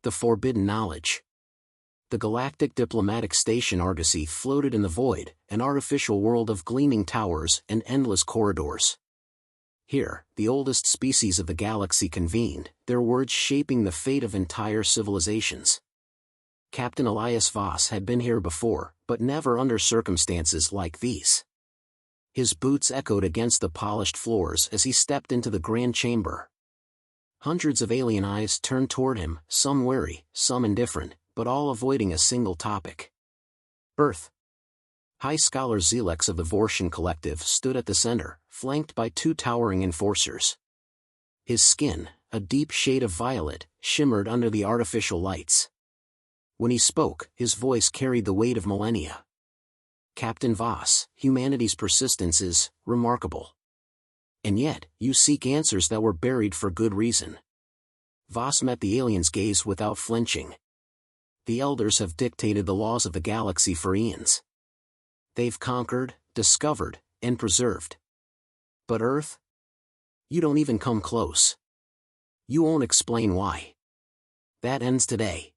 The forbidden knowledge. The galactic diplomatic station Argosy floated in the void, an artificial world of gleaming towers and endless corridors. Here, the oldest species of the galaxy convened, their words shaping the fate of entire civilizations. Captain Elias Voss had been here before, but never under circumstances like these. His boots echoed against the polished floors as he stepped into the grand chamber. Hundreds of alien eyes turned toward him, some wary, some indifferent, but all avoiding a single topic. Earth. High Scholar Zelex of the Vortian Collective stood at the center, flanked by two towering enforcers. His skin, a deep shade of violet, shimmered under the artificial lights. When he spoke, his voice carried the weight of millennia. Captain Voss, humanity's persistence is remarkable. And yet, you seek answers that were buried for good reason. Voss met the alien's gaze without flinching. The elders have dictated the laws of the galaxy for eons. They've conquered, discovered, and preserved. But Earth? You don't even come close. You won't explain why. That ends today.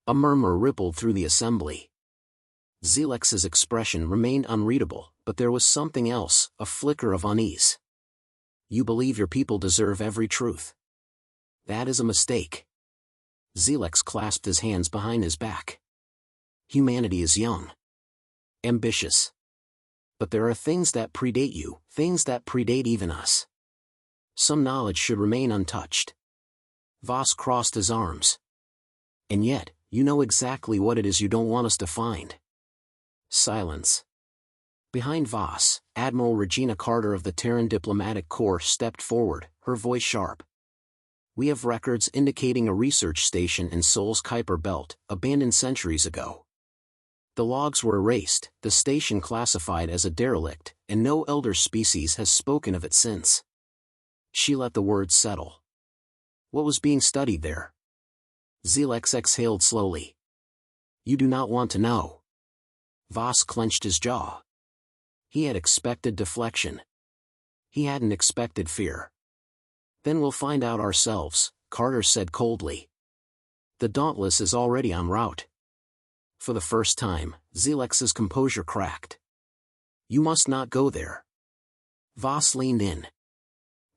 A murmur rippled through the assembly. Zelex's expression remained unreadable, but there was something else, a flicker of unease. You believe your people deserve every truth. That is a mistake. Zelex clasped his hands behind his back. Humanity is young. Ambitious. But there are things that predate you, things that predate even us. Some knowledge should remain untouched. Voss crossed his arms. And yet, you know exactly what it is you don't want us to find. Silence. Behind Voss, Admiral Regina Carter of the Terran Diplomatic Corps stepped forward, her voice sharp. We have records indicating a research station in Sol's Kuiper Belt, abandoned centuries ago. The logs were erased, the station classified as a derelict, and no elder species has spoken of it since. She let the words settle. What was being studied there? Zelex exhaled slowly. You do not want to know. Voss clenched his jaw. He had expected deflection. He hadn't expected fear. Then we'll find out ourselves, Carter said coldly. The Dauntless is already en route. For the first time, Zelex's composure cracked. You must not go there. Voss leaned in.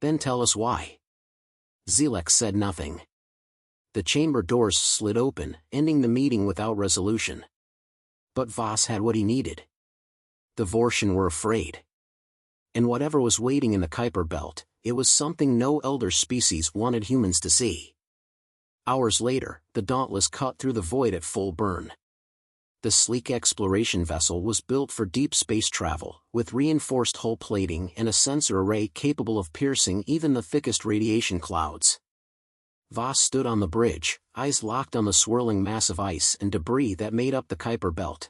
Then tell us why. Zelex said nothing. The chamber doors slid open, ending the meeting without resolution. But Voss had what he needed. The Vortian were afraid. And whatever was waiting in the Kuiper Belt, it was something no elder species wanted humans to see. Hours later, the Dauntless cut through the void at full burn. The sleek exploration vessel was built for deep space travel, with reinforced hull plating and a sensor array capable of piercing even the thickest radiation clouds. Voss stood on the bridge, eyes locked on the swirling mass of ice and debris that made up the Kuiper Belt.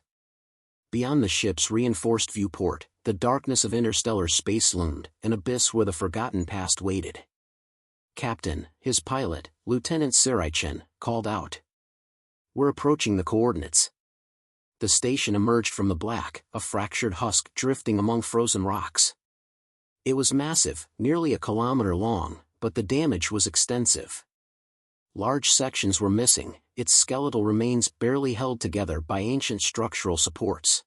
Beyond the ship's reinforced viewport, the darkness of interstellar space loomed, an abyss where the forgotten past waited. Captain, his pilot, Lieutenant Saraichen, called out. We're approaching the coordinates. The station emerged from the black, a fractured husk drifting among frozen rocks. It was massive, nearly a kilometer long, but the damage was extensive. Large sections were missing, its skeletal remains barely held together by ancient structural supports.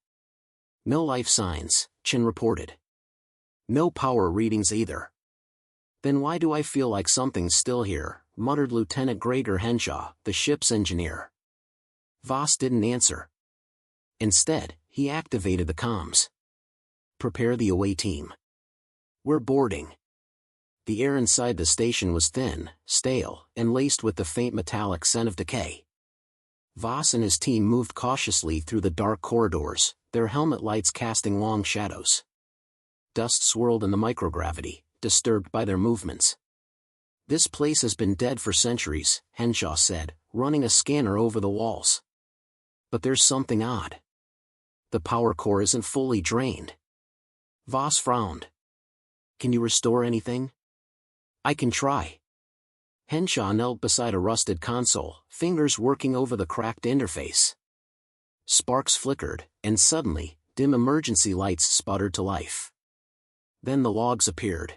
No life signs, Chin reported. No power readings either. Then why do I feel like something's still here, muttered Lieutenant Gregor Henshaw, the ship's engineer. Voss didn't answer. Instead, he activated the comms. Prepare the away team. We're boarding. The air inside the station was thin, stale, and laced with the faint metallic scent of decay. Voss and his team moved cautiously through the dark corridors, their helmet lights casting long shadows. Dust swirled in the microgravity, disturbed by their movements. This place has been dead for centuries, Henshaw said, running a scanner over the walls. But there's something odd. The power core isn't fully drained. Voss frowned. Can you restore anything? I can try. Henshaw knelt beside a rusted console, fingers working over the cracked interface. Sparks flickered, and suddenly, dim emergency lights sputtered to life. Then the logs appeared.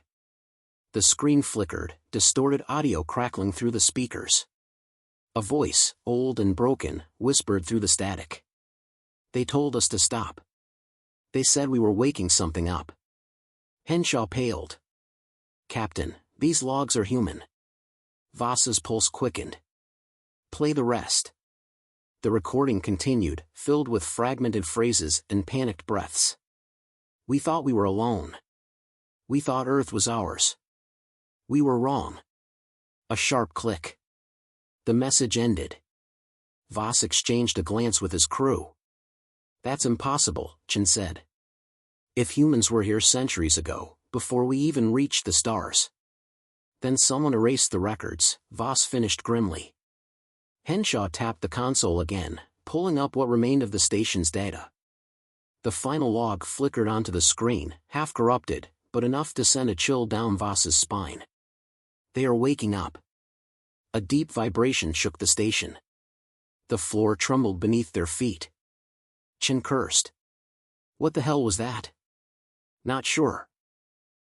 The screen flickered, distorted audio crackling through the speakers. A voice, old and broken, whispered through the static. They told us to stop. They said we were waking something up. Henshaw paled. Captain, these logs are human. Voss's pulse quickened. Play the rest. The recording continued, filled with fragmented phrases and panicked breaths. We thought we were alone. We thought Earth was ours. We were wrong. A sharp click. The message ended. Voss exchanged a glance with his crew. That's impossible, Chen said. If humans were here centuries ago, before we even reached the stars. Then someone erased the records, Voss finished grimly. Henshaw tapped the console again, pulling up what remained of the station's data. The final log flickered onto the screen, half corrupted, but enough to send a chill down Voss's spine. They are waking up. A deep vibration shook the station. The floor trembled beneath their feet. Chen cursed. What the hell was that? Not sure.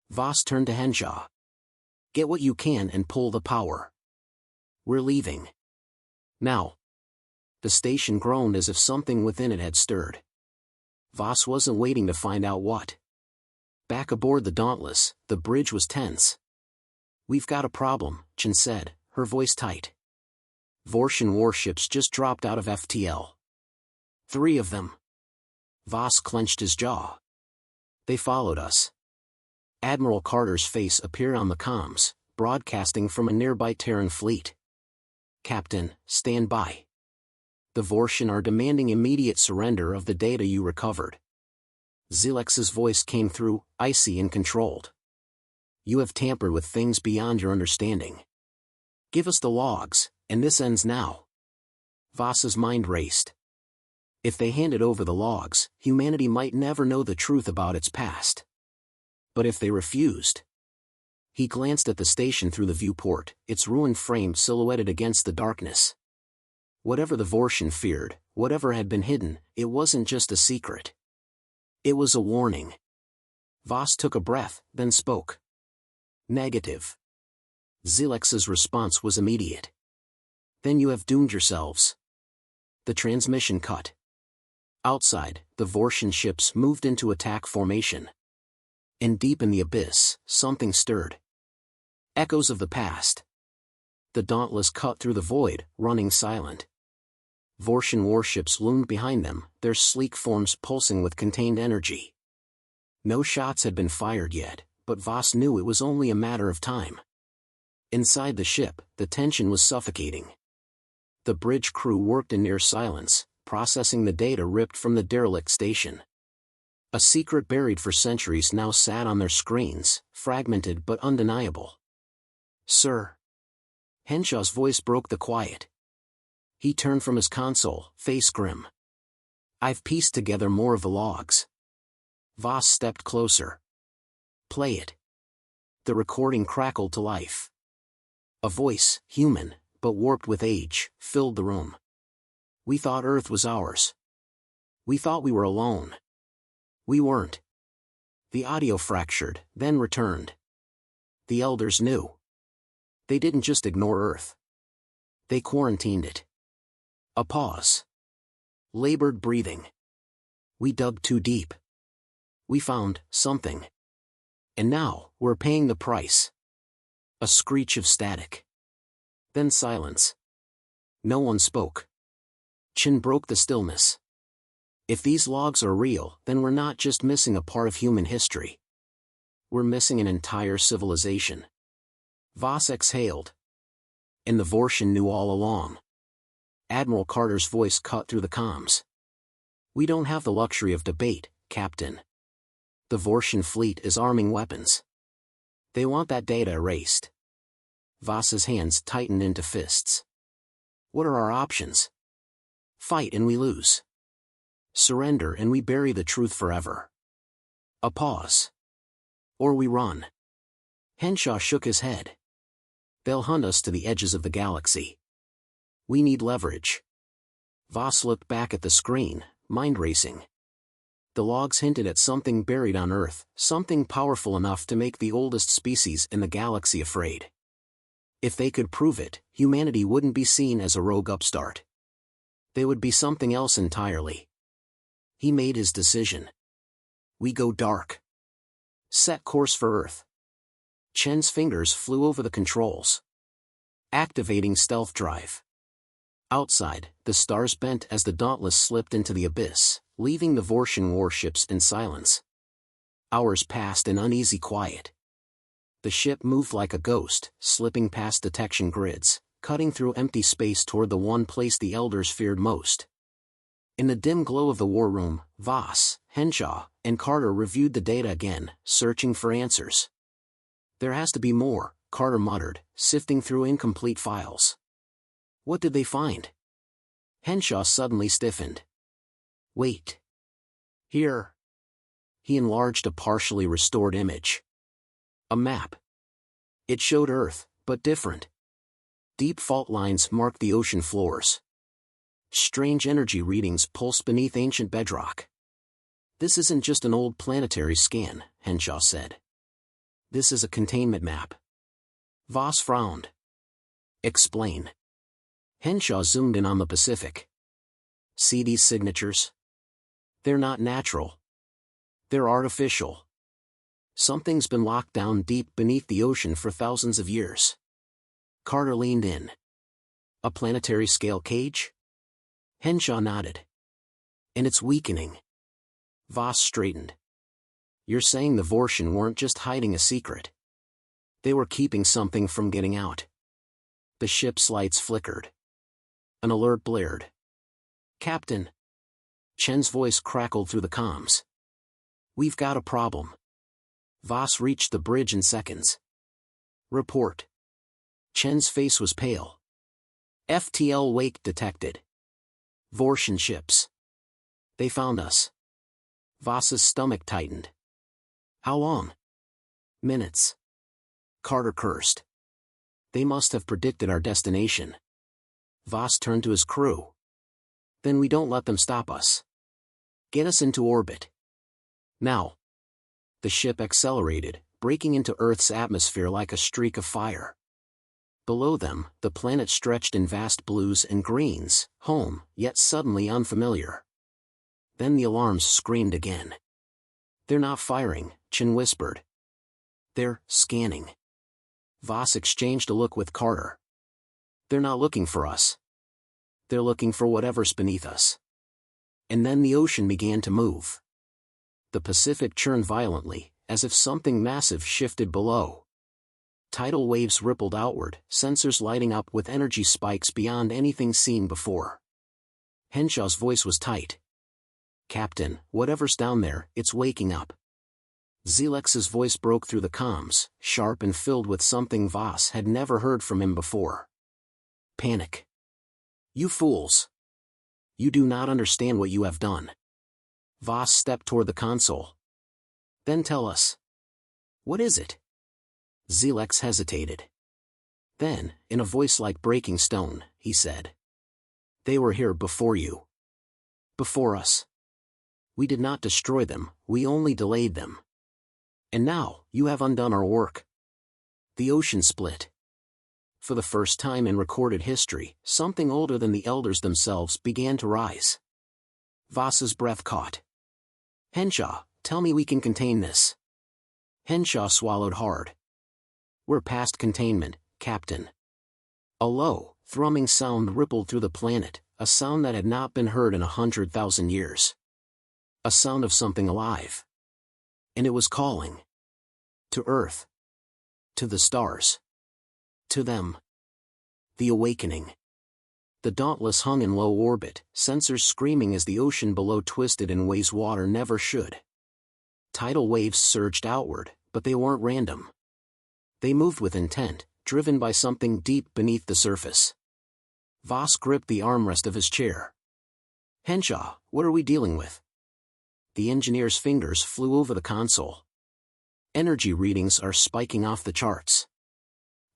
Voss turned to Henshaw. Get what you can and pull the power. We're leaving. Now. The station groaned as if something within it had stirred. Voss wasn't waiting to find out what. Back aboard the Dauntless, the bridge was tense. We've got a problem, Chen said, her voice tight. Vortian warships just dropped out of FTL. 3 of them. Voss clenched his jaw. They followed us. Admiral Carter's face appeared on the comms, broadcasting from a nearby Terran fleet. Captain, stand by. The Vortian are demanding immediate surrender of the data you recovered. Zelex's voice came through, icy and controlled. You have tampered with things beyond your understanding. Give us the logs, and this ends now. Voss's mind raced. If they handed over the logs, humanity might never know the truth about its past. But if they refused? He glanced at the station through the viewport, its ruined frame silhouetted against the darkness. Whatever the Vortian feared, whatever had been hidden, it wasn't just a secret. It was a warning. Voss took a breath, then spoke. Negative. Zelex's response was immediate. Then you have doomed yourselves. The transmission cut. Outside, the Vortian ships moved into attack formation. And deep in the abyss, something stirred. Echoes of the past. The Dauntless cut through the void, running silent. Vortian warships loomed behind them, their sleek forms pulsing with contained energy. No shots had been fired yet, but Voss knew it was only a matter of time. Inside the ship, the tension was suffocating. The bridge crew worked in near silence, processing the data ripped from the derelict station. A secret buried for centuries now sat on their screens, fragmented but undeniable. Sir. Henshaw's voice broke the quiet. He turned from his console, face grim. I've pieced together more of the logs. Voss stepped closer. Play it. The recording crackled to life. A voice, human, but warped with age, filled the room. We thought Earth was ours. We thought we were alone. We weren't. The audio fractured, then returned. The elders knew. They didn't just ignore Earth. They quarantined it. A pause. Labored breathing. We dug too deep. We found something. And now, we're paying the price. A screech of static. Then silence. No one spoke. Chin broke the stillness. If these logs are real, then we're not just missing a part of human history. We're missing an entire civilization. Voss exhaled. And the Vortian knew all along. Admiral Carter's voice cut through the comms. We don't have the luxury of debate, Captain. The Vortian fleet is arming weapons. They want that data erased. Voss's hands tightened into fists. What are our options? Fight and we lose. Surrender and we bury the truth forever. A pause. Or we run. Henshaw shook his head. They'll hunt us to the edges of the galaxy. We need leverage. Voss looked back at the screen, mind racing. The logs hinted at something buried on Earth, something powerful enough to make the oldest species in the galaxy afraid. If they could prove it, humanity wouldn't be seen as a rogue upstart. They would be something else entirely. He made his decision. We go dark. Set course for Earth. Chen's fingers flew over the controls. Activating stealth drive. Outside, the stars bent as the Dauntless slipped into the abyss, leaving the Vortian warships in silence. Hours passed in uneasy quiet. The ship moved like a ghost, slipping past detection grids, cutting through empty space toward the one place the Elders feared most. In the dim glow of the war room, Voss, Henshaw, and Carter reviewed the data again, searching for answers. There has to be more, Carter muttered, sifting through incomplete files. What did they find? Henshaw suddenly stiffened. Wait. Here. He enlarged a partially restored image. A map. It showed Earth, but different. Deep fault lines marked the ocean floors. Strange energy readings pulsed beneath ancient bedrock. This isn't just an old planetary scan, Henshaw said. This is a containment map. Voss frowned. Explain. Henshaw zoomed in on the Pacific. See these signatures? They're not natural. They're artificial. Something's been locked down deep beneath the ocean for thousands of years. Carter leaned in. A planetary scale cage? Henshaw nodded. And it's weakening. Voss straightened. You're saying the Vortian weren't just hiding a secret. They were keeping something from getting out. The ship's lights flickered. An alert blared. Captain. Chen's voice crackled through the comms. We've got a problem. Voss reached the bridge in seconds. Report. Chen's face was pale. FTL wake detected. Vortian ships. They found us. Voss's stomach tightened. How long? Minutes. Carter cursed. They must have predicted our destination. Voss turned to his crew. Then we don't let them stop us. Get us into orbit. Now. The ship accelerated, breaking into Earth's atmosphere like a streak of fire. Below them, the planet stretched in vast blues and greens, home, yet suddenly unfamiliar. Then the alarms screamed again. They're not firing, Chen whispered. They're scanning. Voss exchanged a look with Carter. They're not looking for us. They're looking for whatever's beneath us. And then the ocean began to move. The Pacific churned violently, as if something massive shifted below. Tidal waves rippled outward, sensors lighting up with energy spikes beyond anything seen before. Henshaw's voice was tight. Captain, whatever's down there, it's waking up. Zelex's voice broke through the comms, sharp and filled with something Voss had never heard from him before. Panic. You fools. You do not understand what you have done. Voss stepped toward the console. Then tell us. What is it? Zelex hesitated. Then, in a voice like breaking stone, he said. They were here before you. Before us. We did not destroy them, we only delayed them. And now, you have undone our work. The ocean split. For the first time in recorded history, something older than the Elders themselves began to rise. Voss's breath caught. Henshaw, tell me we can contain this. Henshaw swallowed hard. We're past containment, Captain. A low, thrumming sound rippled through the planet, a sound that had not been heard in 100,000 years. A sound of something alive. And it was calling. To Earth. To the stars. To them. The awakening. The Dauntless hung in low orbit, sensors screaming as the ocean below twisted in ways water never should. Tidal waves surged outward, but they weren't random. They moved with intent, driven by something deep beneath the surface. Voss gripped the armrest of his chair. Henshaw, what are we dealing with? The engineer's fingers flew over the console. Energy readings are spiking off the charts.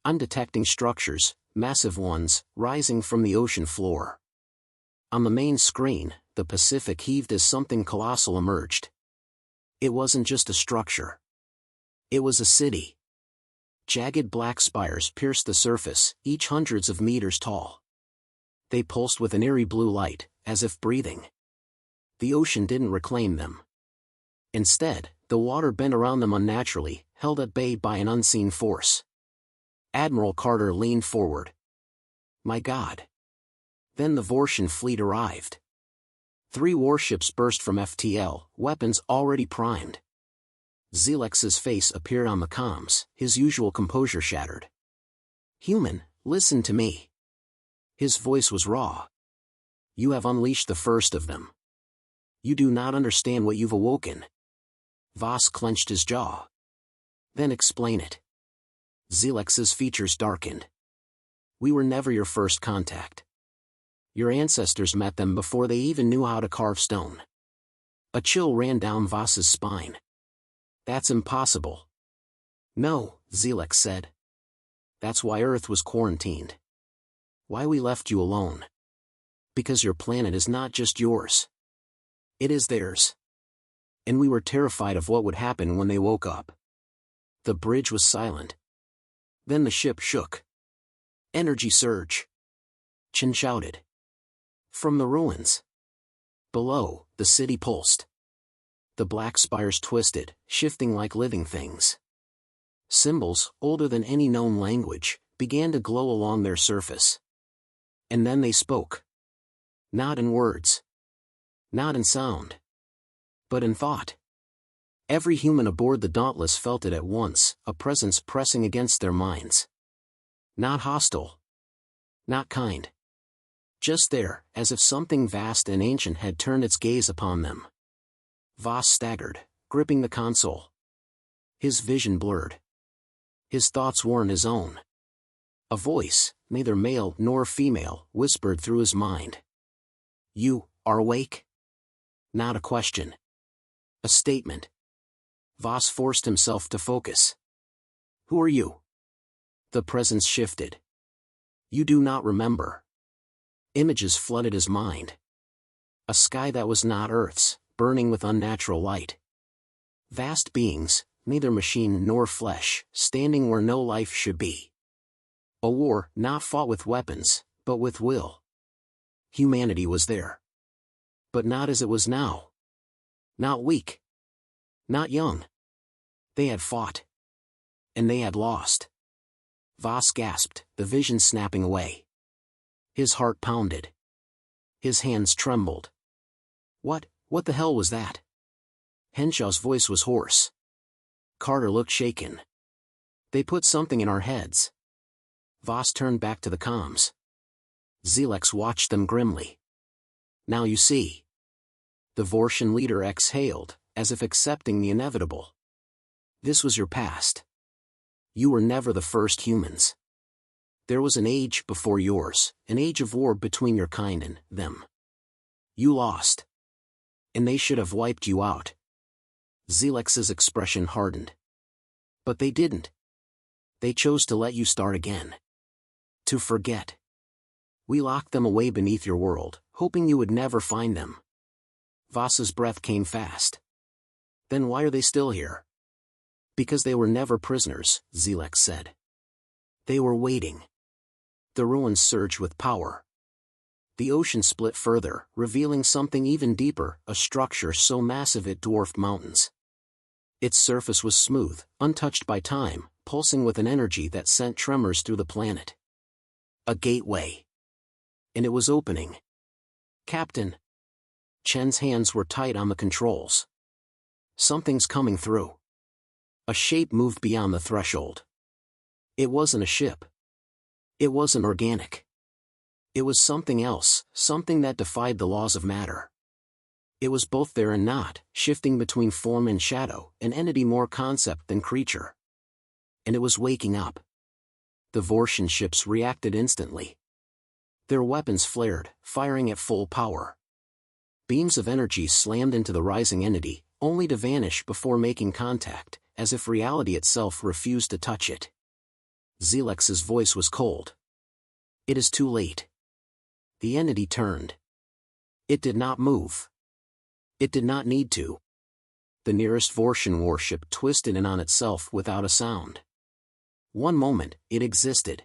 I'm detecting structures, massive ones, rising from the ocean floor. On the main screen, the Pacific heaved as something colossal emerged. It wasn't just a structure. It was a city. Jagged black spires pierced the surface, each hundreds of meters tall. They pulsed with an eerie blue light, as if breathing. The ocean didn't reclaim them. Instead, the water bent around them unnaturally, held at bay by an unseen force. Admiral Carter leaned forward. My God. Then the Vortian fleet arrived. 3 warships burst from FTL, weapons already primed. Zelex's face appeared on the comms, his usual composure shattered. Human, listen to me. His voice was raw. You have unleashed the first of them. You do not understand what you've awoken. Voss clenched his jaw. Then explain it. Zelex's features darkened. We were never your first contact. Your ancestors met them before they even knew how to carve stone. A chill ran down Voss's spine. That's impossible. No, Zelex said. That's why Earth was quarantined. Why we left you alone. Because your planet is not just yours. It is theirs. And we were terrified of what would happen when they woke up. The bridge was silent. Then the ship shook. Energy surge. Chen shouted. From the ruins. Below, the city pulsed. The black spires twisted, shifting like living things. Symbols, older than any known language, began to glow along their surface. And then they spoke. Not in words. Not in sound. But in thought. Every human aboard the Dauntless felt it at once, a presence pressing against their minds. Not hostile. Not kind. Just there, as if something vast and ancient had turned its gaze upon them. Voss staggered, gripping the console. His vision blurred. His thoughts weren't his own. A voice, neither male nor female, whispered through his mind. You are awake? Not a question. A statement. Voss forced himself to focus. Who are you? The presence shifted. You do not remember. Images flooded his mind. A sky that was not Earth's, burning with unnatural light. Vast beings, neither machine nor flesh, standing where no life should be. A war not fought with weapons, but with will. Humanity was there. But not as it was now. Not weak. Not young. They had fought. And they had lost. Voss gasped, the vision snapping away. His heart pounded. His hands trembled. What the hell was that? Henshaw's voice was hoarse. Carter looked shaken. They put something in our heads. Voss turned back to the comms. Zelex watched them grimly. Now you see. The Vortian leader exhaled, as if accepting the inevitable. This was your past. You were never the first humans. There was an age before yours, an age of war between your kind and them. You lost. And they should have wiped you out. Zelex's expression hardened. But they didn't. They chose to let you start again. To forget. We locked them away beneath your world, hoping you would never find them. Voss's breath came fast. Then why are they still here? Because they were never prisoners, Zelex said. They were waiting. The ruins surged with power. The ocean split further, revealing something even deeper, a structure so massive it dwarfed mountains. Its surface was smooth, untouched by time, pulsing with an energy that sent tremors through the planet. A gateway. And it was opening. Captain. Chen's hands were tight on the controls. Something's coming through. A shape moved beyond the threshold. It wasn't a ship. It wasn't organic. It was something else, something that defied the laws of matter. It was both there and not, shifting between form and shadow, an entity more concept than creature. And it was waking up. The Vortian ships reacted instantly. Their weapons flared, firing at full power. Beams of energy slammed into the rising entity, only to vanish before making contact, as if reality itself refused to touch it. Zelex's voice was cold. It is too late. The entity turned. It did not move. It did not need to. The nearest Vortian warship twisted in on itself without a sound. One moment, it existed.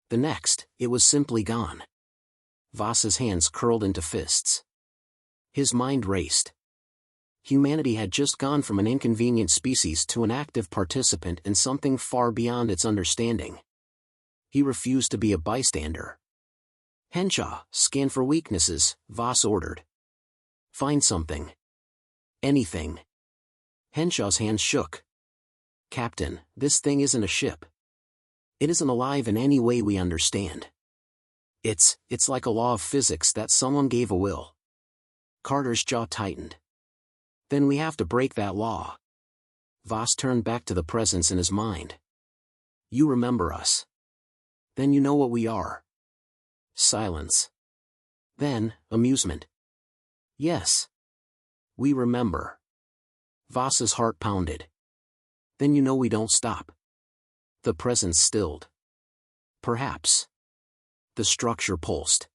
The next, it was simply gone. Voss's hands curled into fists. His mind raced. Humanity had just gone from an inconvenient species to an active participant in something far beyond its understanding. He refused to be a bystander. Henshaw, scan for weaknesses, Voss ordered. Find something. Anything. Henshaw's hands shook. Captain, this thing isn't a ship. It isn't alive in any way we understand. It's like a law of physics that someone gave a will. Carter's jaw tightened. Then we have to break that law. Voss turned back to the presence in his mind. You remember us. Then you know what we are. Silence. Then, amusement. Yes. We remember. Voss's heart pounded. Then you know we don't stop. The presence stilled. Perhaps. The structure pulsed.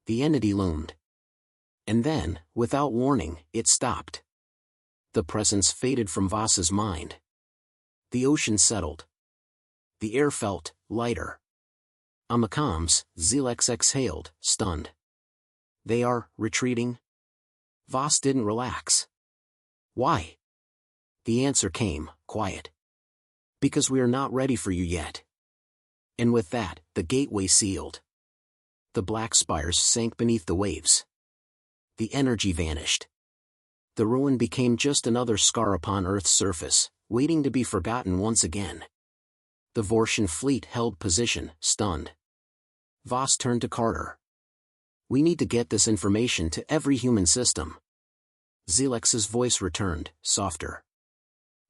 The entity loomed. And then, without warning, it stopped. The presence faded from Voss's mind. The ocean settled. The air felt lighter. On the comms, Zelex exhaled, stunned. They are retreating? Voss didn't relax. Why? The answer came, quiet. Because we are not ready for you yet. And with that, the gateway sealed. The black spires sank beneath the waves. The energy vanished. The ruin became just another scar upon Earth's surface, waiting to be forgotten once again. The Vortian fleet held position, stunned. Voss turned to Carter. We need to get this information to every human system. Zelex's voice returned, softer.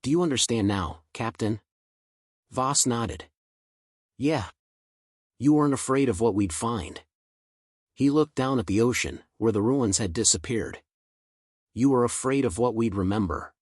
Do you understand now, Captain? Voss nodded. Yeah. You weren't afraid of what we'd find. He looked down at the ocean, where the ruins had disappeared. You were afraid of what we'd remember.